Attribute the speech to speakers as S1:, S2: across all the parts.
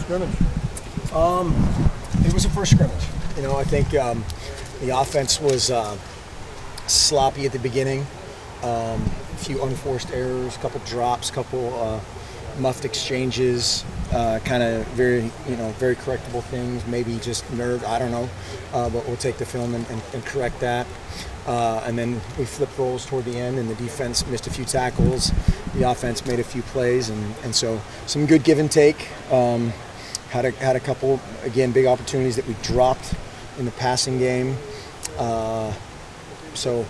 S1: scrimmage?
S2: It was a first scrimmage. I think the offense was sloppy at the beginning. A few unforced errors, a couple drops, a couple muffed exchanges, kind of very correctable things. Maybe just nerve, I don't know. But we'll take the film and correct that. And then we flipped roles toward the end, and the defense missed a few tackles. The offense made a few plays, and so some good give and take. Had a couple, again, big opportunities that we dropped in the passing game. So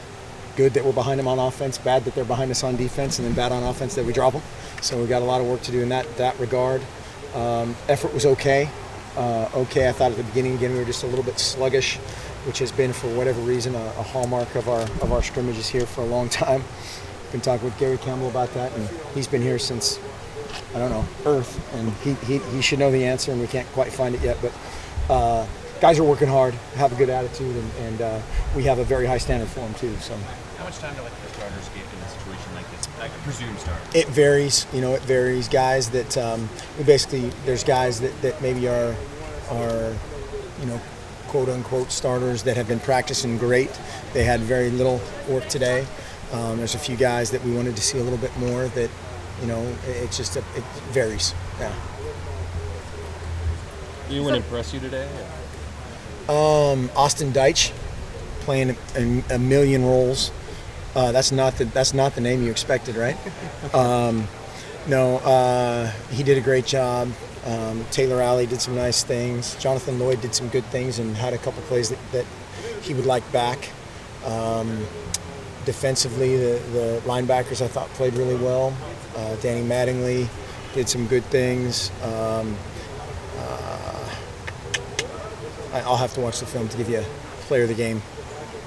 S2: good that we're behind them on offense, bad that they're behind us on defense, and then bad on offense that we drop them. So we got a lot of work to do in that regard. Effort was okay. I thought at the beginning, again, we were just a little bit sluggish, which has been, for whatever reason, a hallmark of our scrimmages here for a long time. Been talking with Gary Campbell about that, and he's been here since, I don't know, Earth, and he should know the answer, and we can't quite find it yet. But guys are working hard, have a good attitude, and we have a very high standard for them too. So,
S3: how much time do the starters get in a situation like this? I presume start.
S2: It varies. It varies. Guys that there's guys that maybe are quote unquote starters that have been practicing great. They had very little work today. There's a few guys that we wanted to see a little bit more that, it varies. Yeah.
S3: Anyone impress you today?
S2: Austin Deitch playing a million roles. That's not the name you expected, right? No, he did a great job. Taylor Alley did some nice things. Jonathan Lloyd did some good things and had a couple plays that he would like back. Defensively, the linebackers I thought played really well. Danny Mattingly did some good things. I'll have to watch the film to give you a player of the game.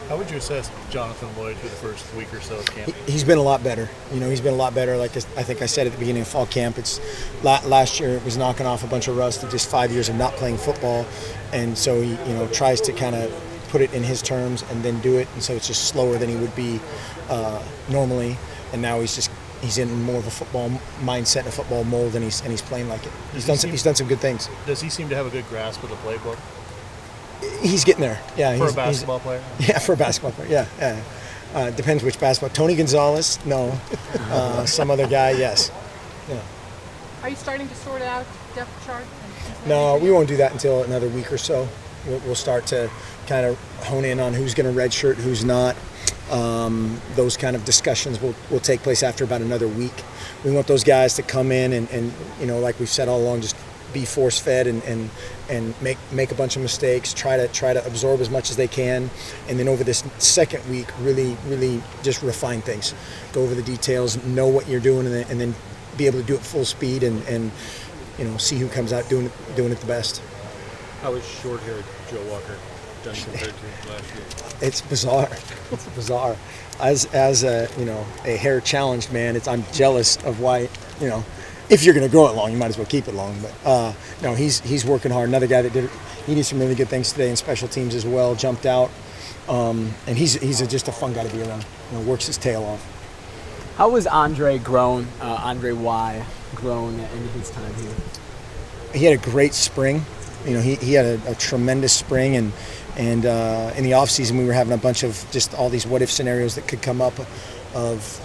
S1: How would you assess Jonathan Lloyd through the first week or so of camp?
S2: He's been a lot better. He's been a lot better. Like I think I said at the beginning of fall camp, it's last year it was knocking off a bunch of rust of just 5 years of not playing football, and so he tries to kind of put it in his terms and then do it, and so it's just slower than he would be normally. And now he's in more of a football mindset, a football mold, and he's playing like it. He's done some good things.
S1: Does he seem to have a good grasp of the playbook?
S2: He's getting there. Yeah,
S1: for a basketball player.
S2: Yeah, for a basketball player. Yeah. Depends which basketball. Tony Gonzalez, no. Some other guy, yes. Yeah.
S4: Are you starting to sort out depth chart?
S2: No, we won't do that until another week or so. We'll start to kind of hone in on who's going to redshirt, who's not. Those kind of discussions will take place after about another week. We want those guys to come in and like we've said all along, just be force-fed and make a bunch of mistakes, try to absorb as much as they can, and then over this second week really just refine things, go over the details, know what you're doing, and then be able to do it full speed and see who comes out doing it the best.
S1: How is short-haired Joe Walker done compared to last year?
S2: It's bizarre. It's bizarre. As a hair challenged man, I'm jealous of why if you're going to grow it long, you might as well keep it long. But no, he's working hard. Another guy that did some really good things today in special teams as well. Jumped out, and he's just a fun guy to be around. Works his tail off.
S5: How was Andre grown? Andre Y grown in his time here?
S2: He had a great spring. He had a tremendous spring, and in the off season we were having a bunch of just all these what if scenarios that could come up of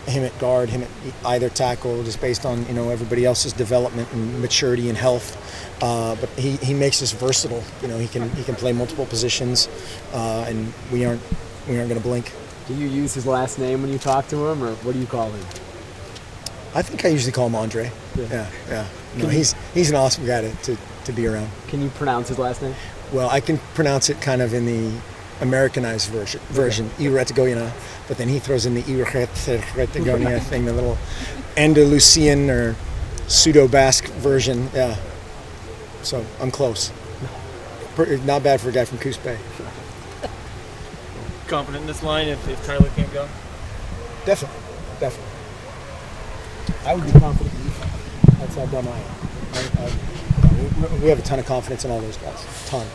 S2: him at guard, him at either tackle, just based on everybody else's development and maturity and health. But he makes us versatile. He can play multiple positions, and we aren't going to blink.
S5: Do you use his last name when you talk to him, or what do you call him?
S2: I think I usually call him Andre. Yeah. No, he's an awesome guy to be around.
S5: Can you pronounce his last name?
S2: Well, I can pronounce it kind of in the Americanized version, Irretgoyena, but then he throws in the Irretgoyena thing, the little Andalusian or pseudo-Basque version. Yeah. So I'm close. Not bad for a guy from Coos Bay.
S1: Confident in this line if Tyler can't go?
S2: Definitely. I would be confident. That's how dumb I am. We have a ton of confidence in all those guys. Ton.